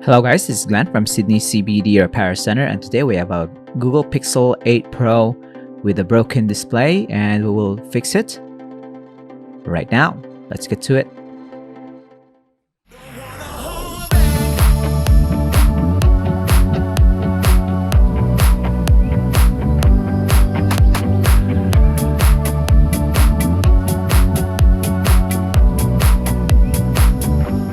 Hello guys, this is Glenn from Sydney CBD Repair Centre, and today we have a Google Pixel 8 Pro with a broken display, and we will fix it right now. Let's get to it.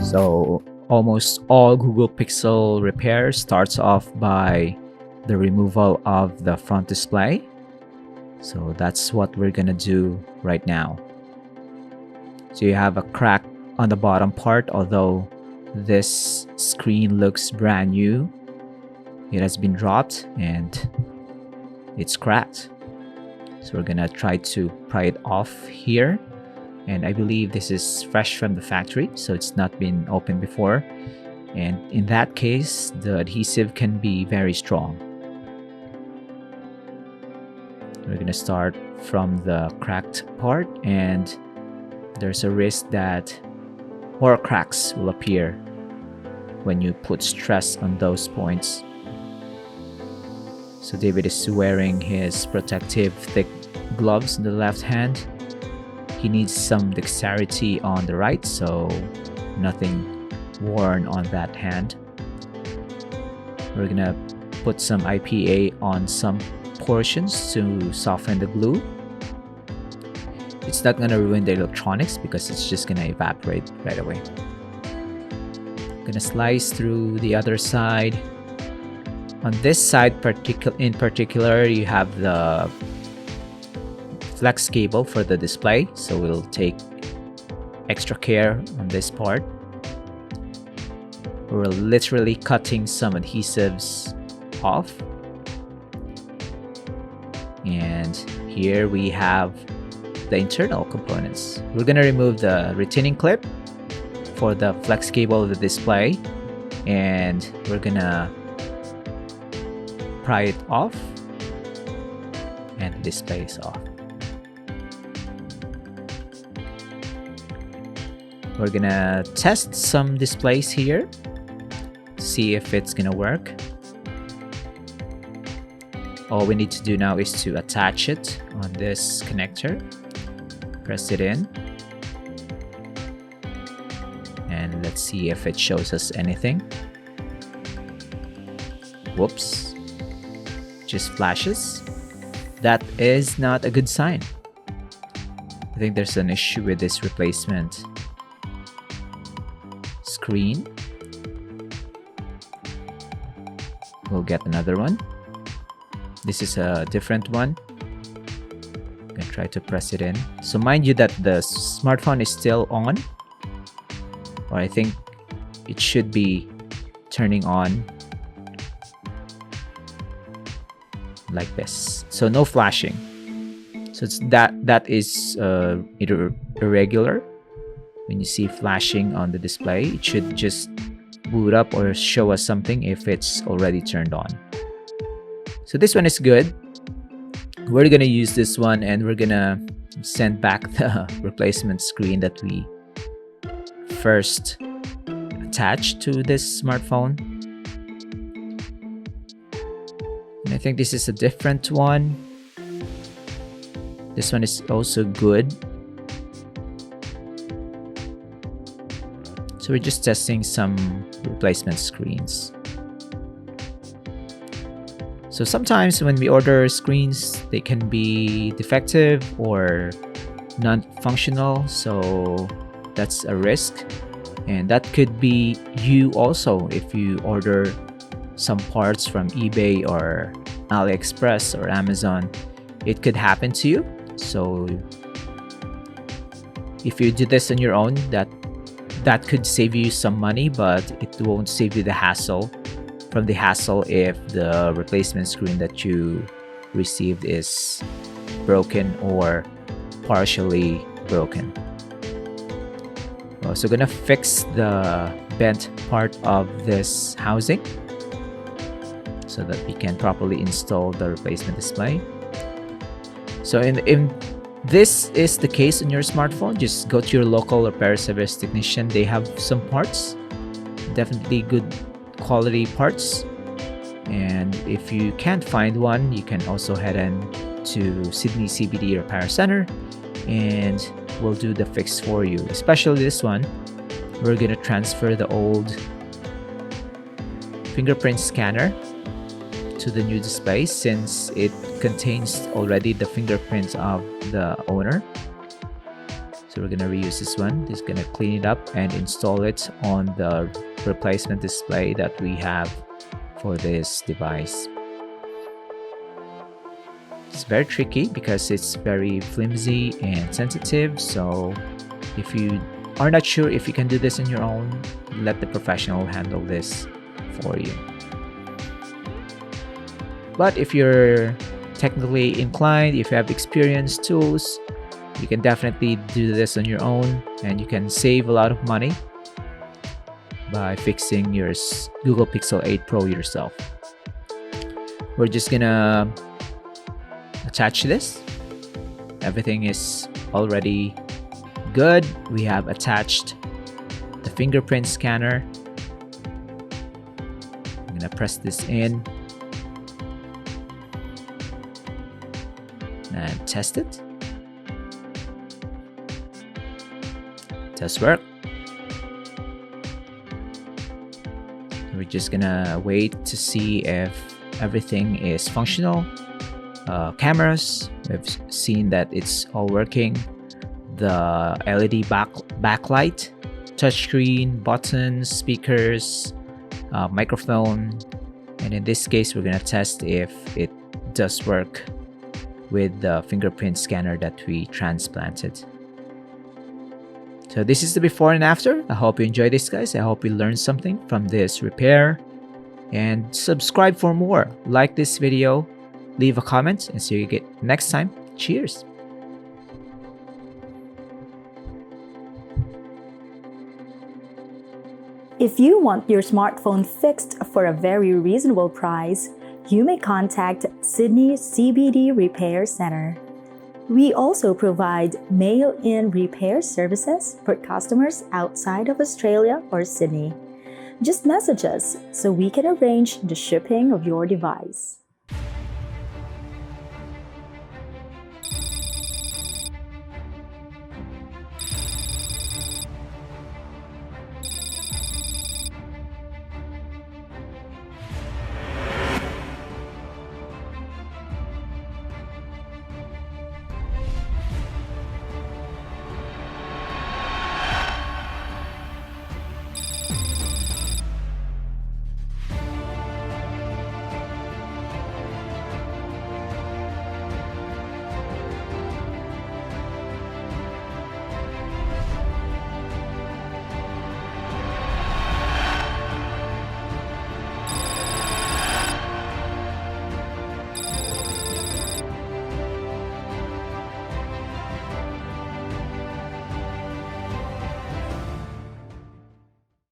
So almost all Google Pixel repair starts off by the removal of the front display. So that's what we're gonna do right now. So you have a crack on the bottom part, although this screen looks brand new. It has been dropped and it's cracked. So we're gonna try to pry it off here. And I believe this is fresh from the factory, so it's not been opened before. And in that case, the adhesive can be very strong. We're gonna start from the cracked part, and there's a risk that more cracks will appear when you put stress on those points. So David is wearing his protective thick gloves in the left hand. He needs some dexterity on the right, so nothing worn on that hand. We're gonna put some IPA on some portions to soften the glue. It's not gonna ruin the electronics because it's just gonna evaporate right away. Gonna slice through the other side. On this side in particular, you have the flex cable for the display, so we'll take extra care on this part. We're literally cutting some adhesives off, and here we have the internal components. We're gonna remove the retaining clip for the flex cable of the display, and we're gonna pry it off, and the display is off. We're gonna test some displays here, see if it's gonna work. All we need to do now is to attach it on this connector. Press it in. And let's see if it shows us anything. Whoops. Just flashes. That is not a good sign. I think there's an issue with this replacement screen. We'll get another one. This is a different one. I'm gonna try to press it in. So mind you that the smartphone is still on, or I think it should be turning on like this. So no flashing. So it's that is irregular. When you see flashing on the display, it should just boot up or show us something if it's already turned on. So this one is good. We're gonna use this one, and we're gonna send back the replacement screen that we first attached to this smartphone. And I think this is a different one. This one is also good. So we're just testing some replacement screens. So sometimes when we order screens, they can be defective or non-functional, so that's a risk. And that could be you also if you order some parts from eBay or AliExpress or Amazon. It could happen to you. So if you do this on your own, that could save you some money, but it won't save you the hassle if the replacement screen that you received is broken or partially broken. So gonna fix the bent part of this housing so that we can properly install the replacement display. So in this is the case on your smartphone, just go to your local repair service technician. They have some parts, definitely good quality parts. And if you can't find one, you can also head in to Sydney CBD Repair Centre and we'll do the fix for you. Especially this one, we're gonna transfer the old fingerprint scanner to the new display since it contains already the fingerprints of the owner. So we're gonna reuse this one. Just gonna clean it up and install it on the replacement display that we have for this device. It's very tricky because it's very flimsy and sensitive, so if you are not sure if you can do this on your own, let the professional handle this for you. But if you're technically inclined, if you have experience, tools, you can definitely do this on your own and you can save a lot of money by fixing your Google Pixel 8 Pro yourself. We're just gonna attach this. Everything is already good. We have attached the fingerprint scanner. I'm gonna press this in and test it. Does work. We're just gonna wait to see if everything is functional. Cameras, we've seen that it's all working. The LED backlight, touchscreen, buttons, speakers, microphone, and in this case we're gonna test if it does work with the fingerprint scanner that we transplanted. So this is the before and after. I hope you enjoyed this, guys. I hope you learned something from this repair, and subscribe for more. Like this video, leave a comment, and see you again next time. Cheers. If you want your smartphone fixed for a very reasonable price, you may contact Sydney CBD Repair Centre. We also provide mail-in repair services for customers outside of Australia or Sydney. Just message us so we can arrange the shipping of your device.